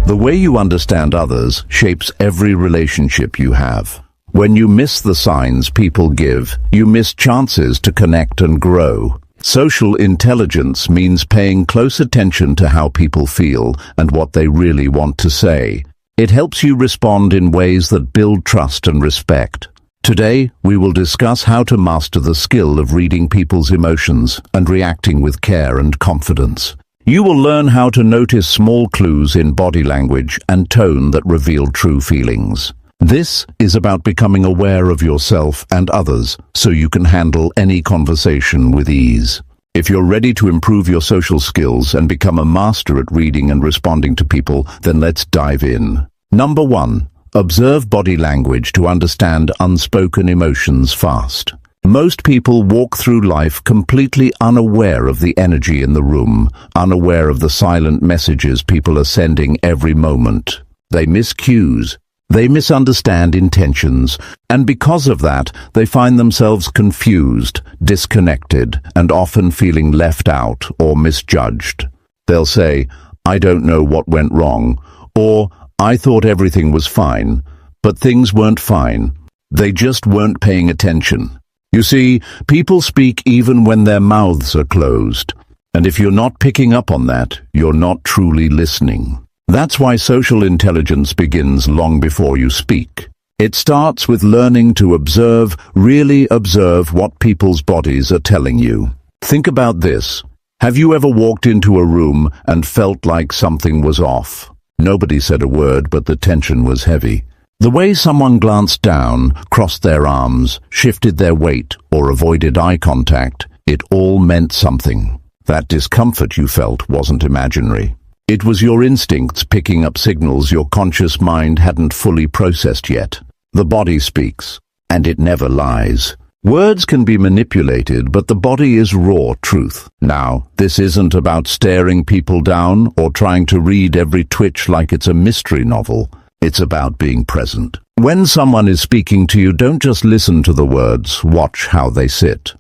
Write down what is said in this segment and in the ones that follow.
The way you understand others shapes every relationship you have. When you miss the signs people give, you miss chances to connect and grow. Social intelligence means paying close attention to how people feel and what they really want to say. It helps you respond in ways that build trust and respect. Today, we will discuss how to master the skill of reading people's emotions and reacting with care and confidence. You will learn how to notice small clues in body language and tone that reveal true feelings. This is about becoming aware of yourself and others so you can handle any conversation with ease. If you're ready to improve your social skills and become a master at reading and responding to people, then let's dive in. Number 1. Observe body language to understand unspoken emotions fast. Most people walk through life completely unaware of the energy in the room, unaware of the silent messages people are sending every moment. They miss cues. They misunderstand intentions, and because of that, they find themselves confused, disconnected, and often feeling left out or misjudged. They'll say, "I don't know what went wrong," or "I thought everything was fine," but things weren't fine. They just weren't paying attention. You see, people speak even when their mouths are closed, and if you're not picking up on that, you're not truly listening. That's why social intelligence begins long before you speak. It starts with learning to observe, really observe what people's bodies are telling you. Think about this. Have you ever walked into a room and felt like something was off? Nobody said a word, but the tension was heavy. The way someone glanced down, crossed their arms, shifted their weight, or avoided eye contact, it all meant something. That discomfort you felt wasn't imaginary. It was your instincts picking up signals your conscious mind hadn't fully processed yet. The body speaks, and it never lies. Words can be manipulated, but the body is raw truth. Now, this isn't about staring people down or trying to read every twitch like it's a mystery novel. It's about being present. When someone is speaking to you, don't just listen to the words, watch how they sit.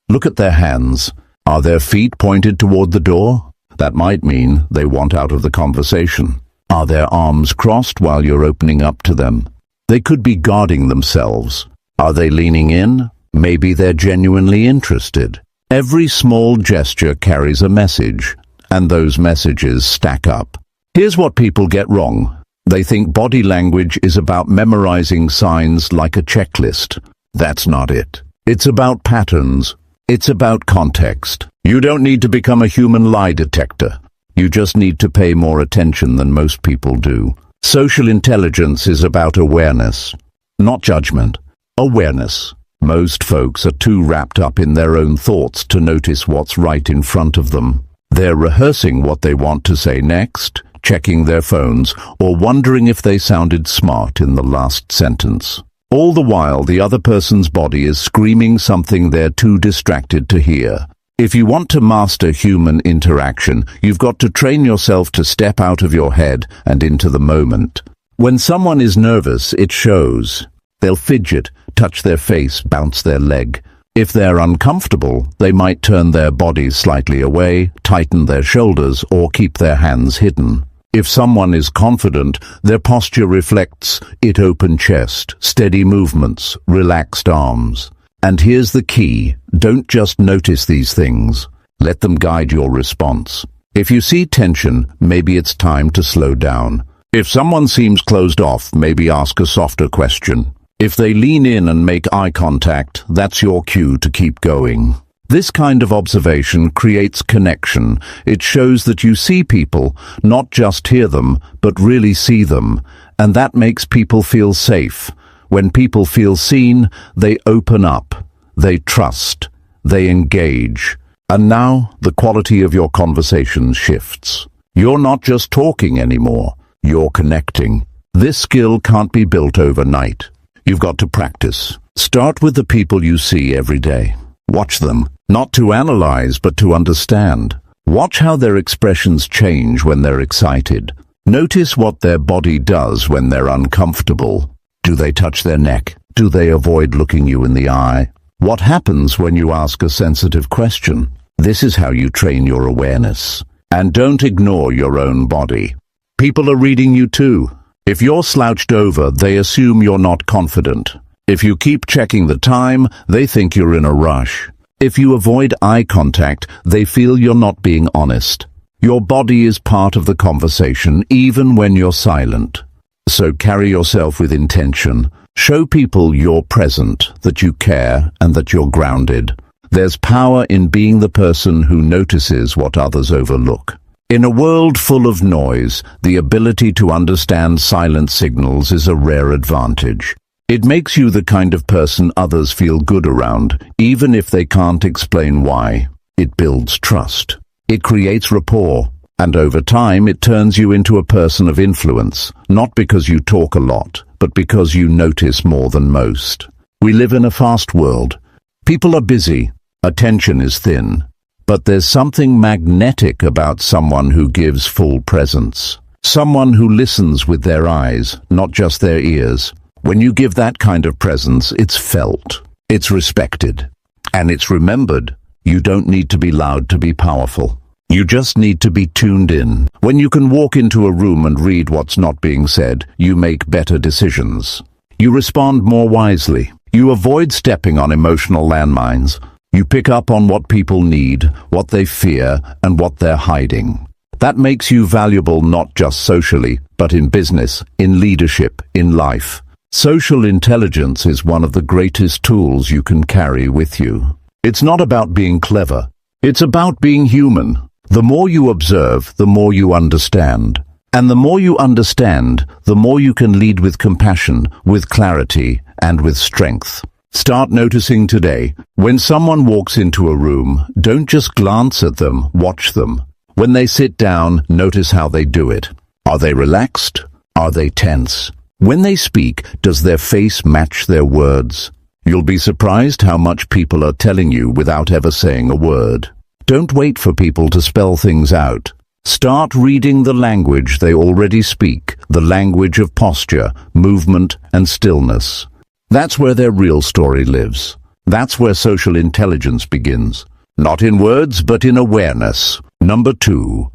Look at their hands. Are their feet pointed toward the door? That might mean they want out of the conversation. Are their arms crossed while you're opening up to them? They could be guarding themselves. Are they leaning in? Maybe they're genuinely interested. Every small gesture carries a message, and those messages stack up. Here's what people get wrong. They think body language is about memorizing signs like a checklist. That's not it. It's about patterns. It's about context. You don't need to become a human lie detector. You just need to pay more attention than most people do. Social intelligence is about awareness, not judgment. Awareness. Most folks are too wrapped up in their own thoughts to notice what's right in front of them. They're rehearsing what they want to say next, checking their phones, or wondering if they sounded smart in the last sentence. All the while, the other person's body is screaming something they're too distracted to hear. If you want to master human interaction, you've got to train yourself to step out of your head and into the moment. When someone is nervous, it shows. They'll fidget, touch their face, bounce their leg. If they're uncomfortable, they might turn their bodies slightly away, tighten their shoulders, or keep their hands hidden. If someone is confident, their posture reflects it: open chest, steady movements, relaxed arms. And here's the key: don't just notice these things. Let them guide your response. If you see tension, maybe it's time to slow down. If someone seems closed off, maybe ask a softer question. If they lean in and make eye contact, that's your cue to keep going. This kind of observation creates connection. It shows that you see people, not just hear them, but really see them. And that makes people feel safe. When people feel seen, they open up, they trust, they engage. And now, the quality of your conversation shifts. You're not just talking anymore, you're connecting. This skill can't be built overnight. You've got to practice. Start with the people you see every day. Watch them, not to analyze, but to understand. Watch how their expressions change when they're excited. Notice what their body does when they're uncomfortable. Do they touch their neck? Do they avoid looking you in the eye? What happens when you ask a sensitive question? This is how you train your awareness. And don't ignore your own body. People are reading you too. If you're slouched over, they assume you're not confident. If you keep checking the time, they think you're in a rush. If you avoid eye contact, they feel you're not being honest. Your body is part of the conversation, even when you're silent. So carry yourself with intention. Show people you're present, that you care, and that you're grounded. There's power in being the person who notices what others overlook. In a world full of noise, the ability to understand silent signals is a rare advantage. It makes you the kind of person others feel good around, even if they can't explain why. It builds trust. It creates rapport. And over time, it turns you into a person of influence, not because you talk a lot, but because you notice more than most. We live in a fast world. People are busy. Attention is thin. But there's something magnetic about someone who gives full presence. Someone who listens with their eyes, not just their ears. When you give that kind of presence, it's felt, it's respected, and it's remembered. You don't need to be loud to be powerful. You just need to be tuned in. When you can walk into a room and read what's not being said, you make better decisions. You respond more wisely. You avoid stepping on emotional landmines. You pick up on what people need, what they fear, and what they're hiding. That makes you valuable not just socially, but in business, in leadership, in life. Social intelligence is one of the greatest tools you can carry with you. It's not about being clever. It's about being human. The more you observe, the more you understand. And the more you understand, the more you can lead with compassion, with clarity, and with strength. Start noticing today. When someone walks into a room, don't just glance at them, watch them. When they sit down, notice how they do it. Are they relaxed? Are they tense? When they speak, does their face match their words? You'll be surprised how much people are telling you without ever saying a word. Don't wait for people to spell things out. Start reading the language they already speak, the language of posture, movement, and stillness. That's where their real story lives. That's where social intelligence begins. Not in words, but in awareness. Number 2.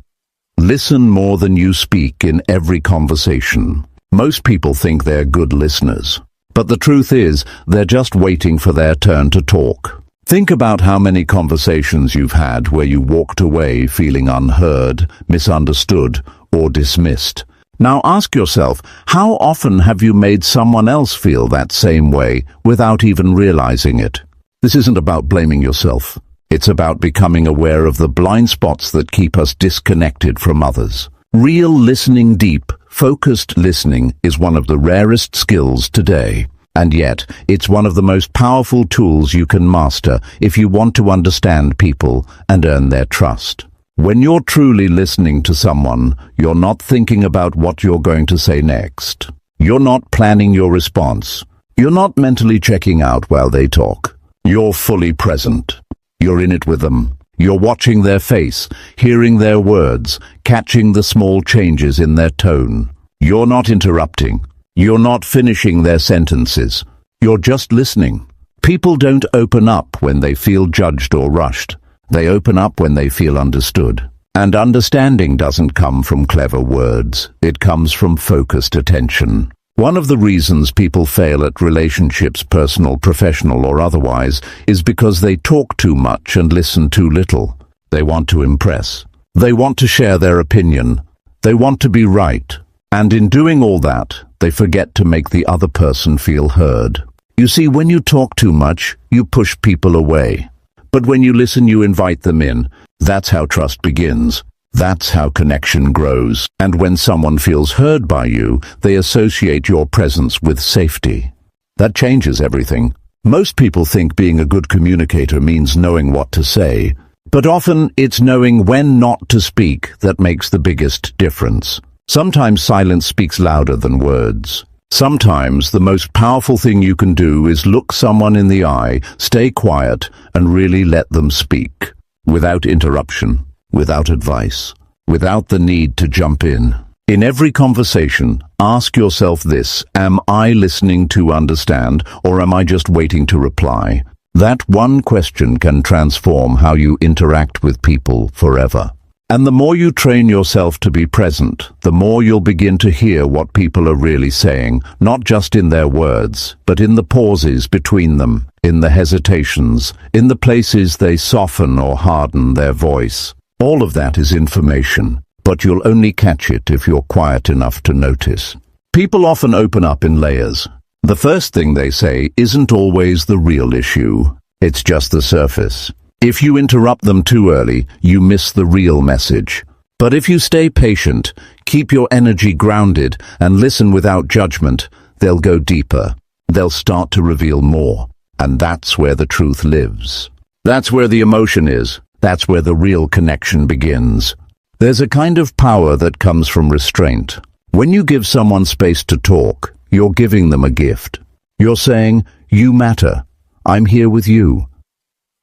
Listen more than you speak in every conversation. Most people think they're good listeners. But the truth is, they're just waiting for their turn to talk. Think about how many conversations you've had where you walked away feeling unheard, misunderstood, or dismissed. Now ask yourself, how often have you made someone else feel that same way without even realizing it? This isn't about blaming yourself. It's about becoming aware of the blind spots that keep us disconnected from others. Real listening, deep, focused listening is one of the rarest skills today. And yet, it's one of the most powerful tools you can master if you want to understand people and earn their trust. When you're truly listening to someone, you're not thinking about what you're going to say next. You're not planning your response. You're not mentally checking out while they talk. You're fully present. You're in it with them. You're watching their face, hearing their words, catching the small changes in their tone. You're not interrupting. You're not finishing their sentences. You're just listening. People don't open up when they feel judged or rushed. They open up when they feel understood. And understanding doesn't come from clever words. It comes from focused attention. One of the reasons people fail at relationships, personal, professional, or otherwise, is because they talk too much and listen too little. They want to impress. They want to share their opinion. They want to be right. And in doing all that, they forget to make the other person feel heard. You see, when you talk too much, you push people away. But when you listen, you invite them in. That's how trust begins. That's how connection grows. And when someone feels heard by you, they associate your presence with safety. That changes everything. Most people think being a good communicator means knowing what to say. But often it's knowing when not to speak that makes the biggest difference. Sometimes silence speaks louder than words. Sometimes the most powerful thing you can do is look someone in the eye, stay quiet, and really let them speak. Without interruption, without advice, without the need to jump in. In every conversation, ask yourself this: am I listening to understand, or am I just waiting to reply? That one question can transform how you interact with people forever. And the more you train yourself to be present, the more you'll begin to hear what people are really saying, not just in their words, but in the pauses between them, in the hesitations, in the places they soften or harden their voice. All of that is information, but you'll only catch it if you're quiet enough to notice. People often open up in layers. The first thing they say isn't always the real issue. It's just the surface. If you interrupt them too early, you miss the real message. But if you stay patient, keep your energy grounded, and listen without judgment, they'll go deeper. They'll start to reveal more. And that's where the truth lives. That's where the emotion is. That's where the real connection begins. There's a kind of power that comes from restraint. When you give someone space to talk, you're giving them a gift. You're saying, "You matter. I'm here with you."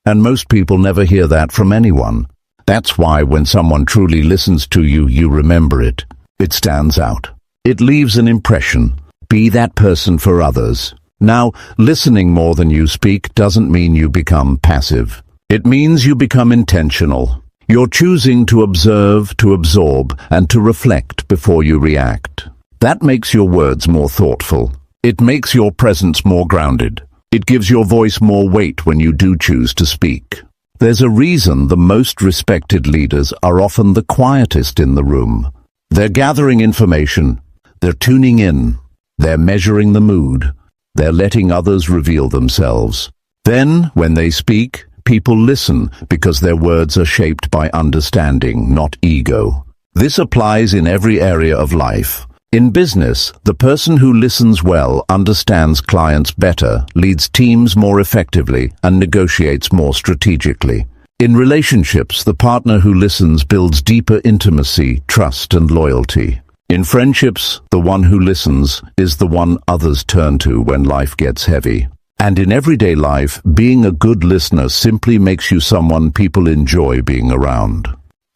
And most people never hear that from anyone. That's why when someone truly listens to you, you remember it. It stands out. It leaves an impression. Be that person for others. Now, listening more than you speak doesn't mean you become passive. It means you become intentional. You're choosing to observe, to absorb, and to reflect before you react. That makes your words more thoughtful. It makes your presence more grounded. It gives your voice more weight when you do choose to speak. There's a reason the most respected leaders are often the quietest in the room. They're gathering information. They're tuning in. They're measuring the mood. They're letting others reveal themselves. Then, when they speak, people listen because their words are shaped by understanding, not ego. This applies in every area of life. In business, the person who listens well understands clients better, leads teams more effectively, and negotiates more strategically. In relationships, the partner who listens builds deeper intimacy, trust, and loyalty. In friendships, the one who listens is the one others turn to when life gets heavy. And in everyday life, being a good listener simply makes you someone people enjoy being around.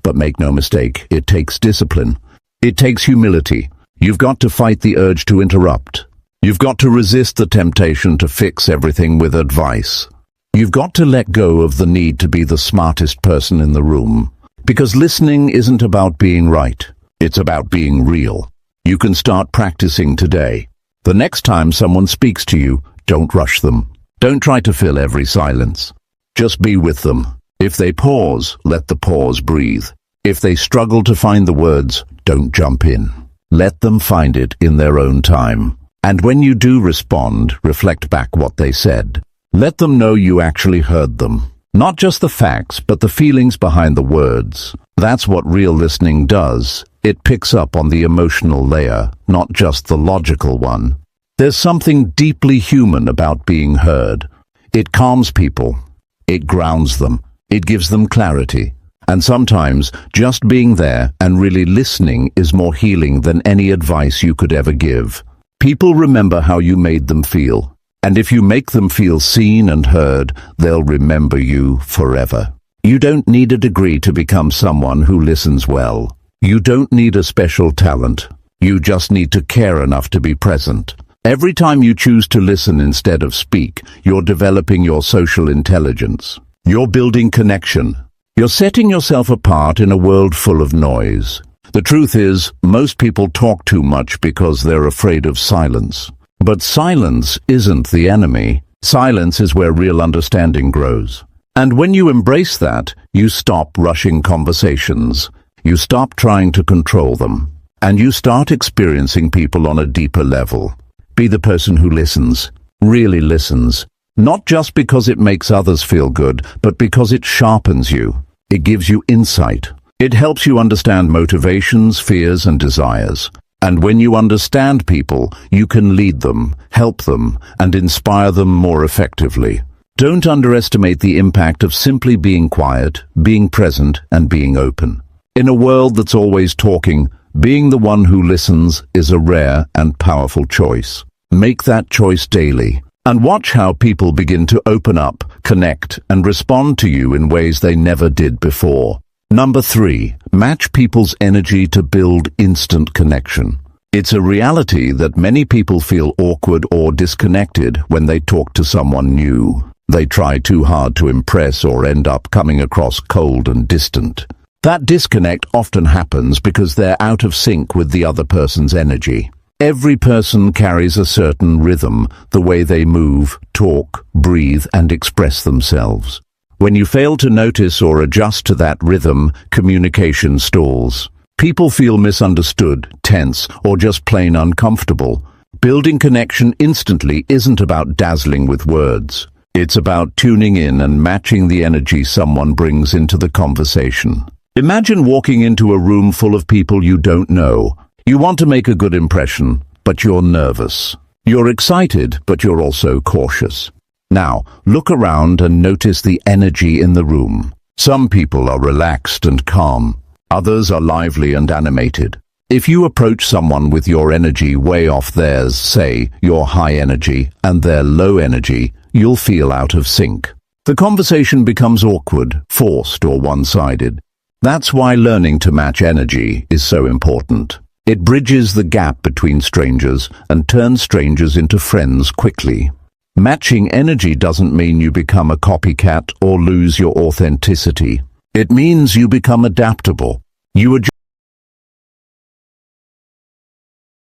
But make no mistake, it takes discipline. It takes humility. You've got to fight the urge to interrupt. You've got to resist the temptation to fix everything with advice. You've got to let go of the need to be the smartest person in the room. Because listening isn't about being right. It's about being real. You can start practicing today. The next time someone speaks to you, don't rush them. Don't try to fill every silence. Just be with them. If they pause, let the pause breathe. If they struggle to find the words, don't jump in. Let them find it in their own time. And when you do respond, reflect back what they said. Let them know you actually heard them. Not just the facts, but the feelings behind the words. That's what real listening does. It picks up on the emotional layer, not just the logical one. There's something deeply human about being heard. It calms people. It grounds them. It gives them clarity. And sometimes, just being there and really listening is more healing than any advice you could ever give. People remember how you made them feel. And if you make them feel seen and heard, they'll remember you forever. You don't need a degree to become someone who listens well. You don't need a special talent. You just need to care enough to be present. Every time you choose to listen instead of speak, you're developing your social intelligence. You're building connection. You're setting yourself apart in a world full of noise. The truth is, most people talk too much because they're afraid of silence. But silence isn't the enemy. Silence is where real understanding grows. And when you embrace that, you stop rushing conversations. You stop trying to control them. And you start experiencing people on a deeper level. Be the person who listens, really listens. Not just because it makes others feel good, but because it sharpens you. It gives you insight. It helps you understand motivations, fears, and desires. And when you understand people, you can lead them, help them, and inspire them more effectively. Don't underestimate the impact of simply being quiet, being present, and being open. In a world that's always talking, being the one who listens is a rare and powerful choice. Make that choice daily. And watch how people begin to open up, connect, and respond to you in ways they never did before. Number 3, match people's energy to build instant connection. It's a reality that many people feel awkward or disconnected when they talk to someone new. They try too hard to impress or end up coming across cold and distant. That disconnect often happens because they're out of sync with the other person's energy. Every person carries a certain rhythm, the way they move, talk, breathe, and express themselves. When you fail to notice or adjust to that rhythm, communication stalls. People feel misunderstood, tense, or just plain uncomfortable. Building connection instantly isn't about dazzling with words. It's about tuning in and matching the energy someone brings into the conversation. Imagine walking into a room full of people you don't know. You want to make a good impression, but you're nervous. You're excited, but you're also cautious. Now, look around and notice the energy in the room. Some people are relaxed and calm. Others are lively and animated. If you approach someone with your energy way off theirs, say, your high energy, and their low energy, you'll feel out of sync. The conversation becomes awkward, forced, or one-sided. That's why learning to match energy is so important. It bridges the gap between strangers and turns strangers into friends quickly. Matching energy doesn't mean you become a copycat or lose your authenticity. It means you become adaptable. You adjust